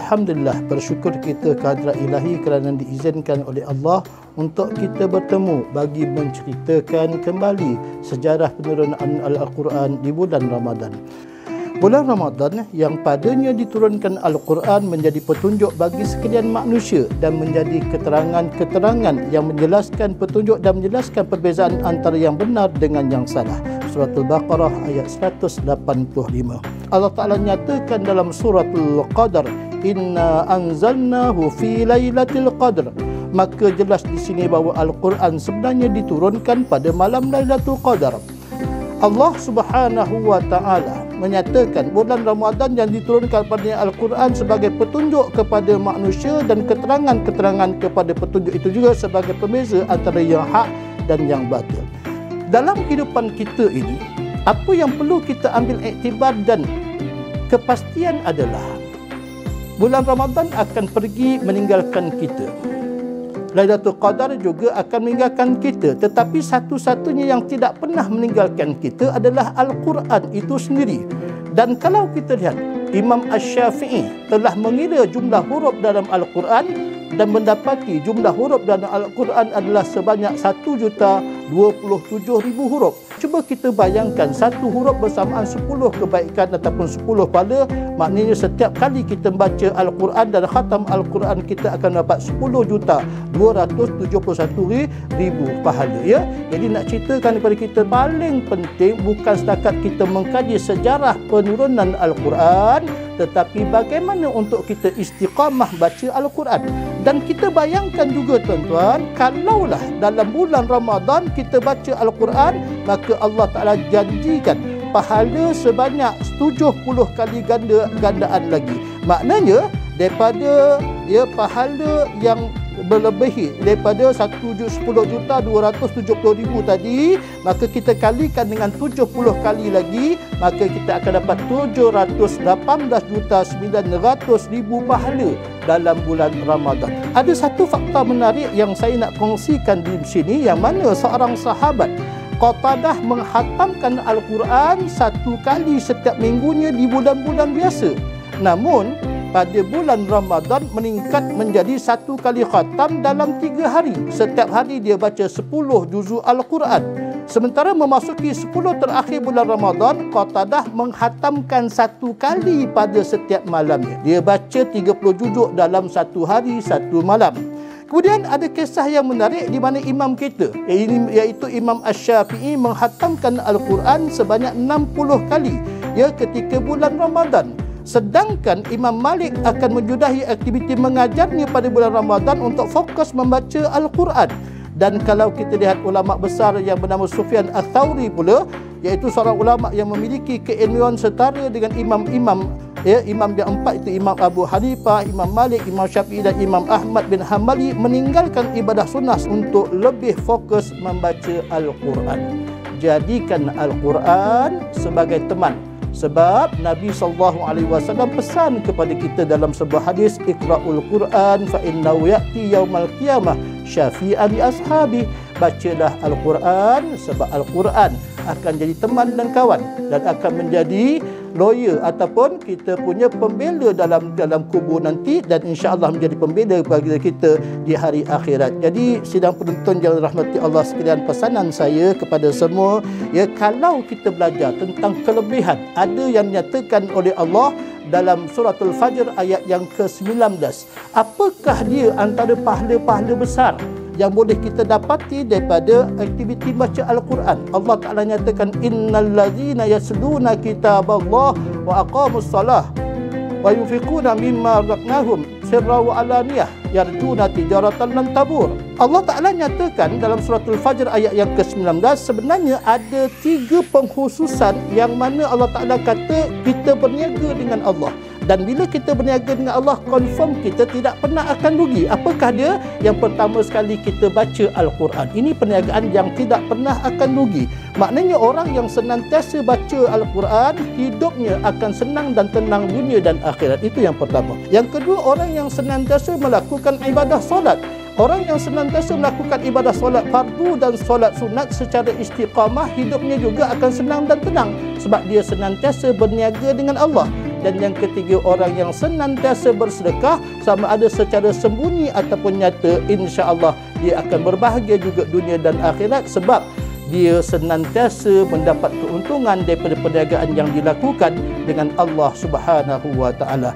Alhamdulillah, bersyukur kita kehadrat ilahi kerana diizinkan oleh Allah untuk kita bertemu bagi menceritakan kembali sejarah penurunan Al-Quran di bulan Ramadan. Bulan Ramadan yang padanya diturunkan Al-Quran menjadi petunjuk bagi sekalian manusia dan menjadi keterangan-keterangan yang menjelaskan petunjuk dan menjelaskan perbezaan antara yang benar dengan yang salah. Surah Al-Baqarah ayat 185. Allah Ta'ala nyatakan dalam Surah Al-Qadar, Inna anzalnahu fi laylatil qadr. Maka jelas di sini bahawa Al-Quran sebenarnya diturunkan pada malam Lailatul Qadar. Allah Subhanahu wa Ta'ala menyatakan bulan Ramadan yang diturunkan pada Al-Quran sebagai petunjuk kepada manusia dan keterangan-keterangan kepada petunjuk itu juga sebagai pembeza antara yang hak dan yang batil. Dalam kehidupan kita ini, apa yang perlu kita ambil iktibar dan kepastian adalah bulan Ramadan akan pergi meninggalkan kita. Lailatul Qadar juga akan meninggalkan kita. Tetapi satu-satunya yang tidak pernah meninggalkan kita adalah Al-Quran itu sendiri. Dan kalau kita lihat, Imam Asy-Syafi'i telah mengira jumlah huruf dalam Al-Quran dan mendapati jumlah huruf dalam Al-Quran adalah sebanyak 1,027,000 huruf. Cuba kita bayangkan satu huruf bersamaan 10 kebaikan ataupun 10 pahala. Maknanya setiap kali kita membaca Al-Quran dan khatam Al-Quran, kita akan dapat 10,271,000 pahala. Ya? Jadi nak ceritakan kepada kita, paling penting bukan setakat kita mengkaji sejarah penurunan Al-Quran, tetapi bagaimana untuk kita istiqamah baca Al-Quran. Dan kita bayangkan juga tuan-tuan, kalaulah dalam bulan Ramadan kita baca Al-Quran, maka Allah Ta'ala janjikan pahala sebanyak 70 kali gandaan lagi. Maknanya daripada pahala yang melebihi daripada 10,270,000 tadi, maka kita kalikan dengan 70 kali lagi, maka kita akan dapat 718,900,000 pahala dalam bulan Ramadan. Ada satu fakta menarik yang saya nak kongsikan di sini, yang mana seorang sahabat Qatadah menghatamkan Al-Quran satu kali setiap minggunya di bulan-bulan biasa. Namun pada bulan Ramadan meningkat menjadi satu kali khatam dalam 3 hari. Setiap hari dia baca 10 juzuk Al-Quran. Sementara memasuki 10 terakhir bulan Ramadan, Qatadah menghatamkan satu kali pada setiap malamnya. Dia baca 30 juzuk dalam satu hari, satu malam. Kemudian ada kisah yang menarik di mana imam kita, iaitu Imam Asy-Syafi'i, menghatamkan Al-Quran sebanyak 60 kali ketika bulan Ramadan. Sedangkan Imam Malik akan menyudahi aktiviti mengajarnya pada bulan Ramadan untuk fokus membaca Al-Quran. Dan kalau kita lihat ulama besar yang bernama Sufyan Ats-Tsauri pula, iaitu seorang ulama yang memiliki keilmuan setara dengan imam-imam, imam yang empat itu Imam Abu Hanifah, Imam Malik, Imam Syafi'i dan Imam Ahmad bin Hanbali, meninggalkan ibadah sunnah untuk lebih fokus membaca Al-Quran. Jadikan Al-Quran sebagai teman. Sebab Nabi SAW pesan kepada kita dalam sebuah hadis, Iqra'ul Quran fa innahu ya'ti yaumal qiyamah syafi'an li ashabi. Bacalah Al-Quran sebab Al-Quran akan jadi teman dan kawan dan akan menjadi lawyer ataupun kita punya pembela dalam kubur nanti, dan insya-Allah menjadi pembela bagi kita di hari akhirat. Jadi sidang penonton yang dirahmati Allah sekalian, pesanan saya kepada semua, kalau kita belajar tentang kelebihan, ada yang dinyatakan oleh Allah dalam surah Al-Fajr ayat yang ke-19. Apakah dia antara pahala-pahala besar yang boleh kita dapati daripada aktiviti baca Al-Quran? Allah Ta'ala nyatakan, Innal ladzina yasluna kitaballah wa aqamus salah wa yunfiquna mimma razaqnahum sirra wa alaniyah yarjuna tijaratan lan tabur. Allah Ta'ala nyatakan dalam surah Al-Fajr ayat yang ke-19, sebenarnya ada 3 pengkhususan yang mana Allah Ta'ala kata kita berniaga dengan Allah. Dan bila kita berniaga dengan Allah, confirm kita tidak pernah akan rugi. Apakah dia? Yang pertama sekali, kita baca Al-Quran. Ini perniagaan yang tidak pernah akan rugi. Maknanya orang yang senantiasa baca Al-Quran, hidupnya akan senang dan tenang dunia dan akhirat. Itu yang pertama. Yang kedua, orang yang senantiasa melakukan ibadah solat. Orang yang senantiasa melakukan ibadah solat fardu dan solat sunat secara istiqamah, hidupnya juga akan senang dan tenang sebab dia senantiasa berniaga dengan Allah. Dan yang ketiga, orang yang senantiasa bersedekah, sama ada secara sembunyi ataupun nyata, insya-Allah dia akan berbahagia juga dunia dan akhirat, sebab dia senantiasa mendapat keuntungan daripada perniagaan yang dilakukan dengan Allah Subhanahu wa taala.